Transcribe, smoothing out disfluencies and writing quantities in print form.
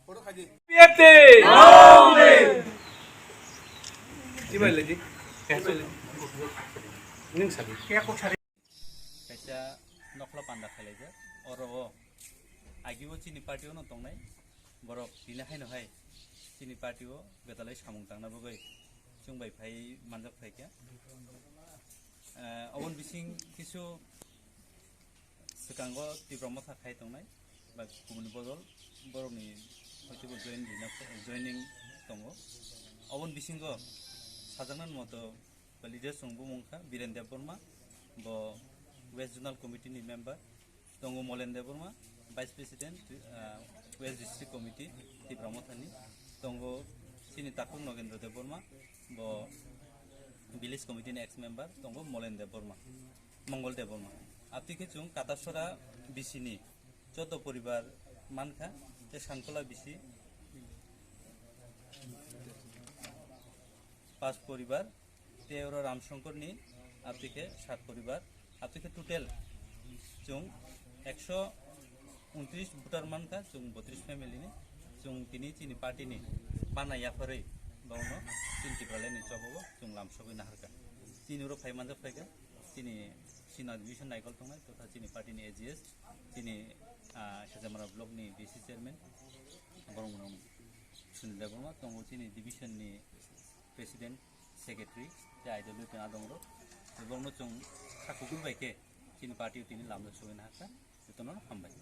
IPFT जी बोले जी कैसे नहीं सभी क्या कुछ कैसा नखला पांडा खेले जा और वो आगे वो चीनी पार्टी हो ना तो नहीं बरफ बिना है ना है चीनी पार्टी हो बेताले शामुंग तंगना बगै चुंबाई भाई मंजक भाई क्या अवन बिसिंग किसु sekarang gua di promo tak kait tong nai, bag kumun bodol, borong ni macam gua joining tongo. Awan bising gua, sajangan moto leader sungguh mungka, Birendra Burma, bo West Zonal Committee ni member, tongo Molendra Burma, Vice President West District Committee di promo tani, tongo sini takung Nagendra Burma, bo Village Committee ni ex member, tongo Molendra Burma, Mongol Burma. আপনি কিছু কাটাছড়া বিসিনি 14 পরিবার মানখা তে শানকলা BC 5 পরিবার তেওরা রামশঙ্কর নি আপনিকে 7 পরিবার আপনিকে total जों 129 voter মানখা जों 32 family নি जों তিনি চিনি পার্টি নি বানায়া পরে বাউনো চিনতি প্রালেনি চবগো जों লামসগৈ নাহারকা তিনুরো ফাইমানজা ফাইগা তিনি Sina division naikol tongai to chini party ni AGS chini Shazamara block ni DC chairman borong borong sunil deborma tongo chini division ni president secretary ja idolu tena dongro borong no chong sakukur baike chini party tini lamda soina haka tono hambai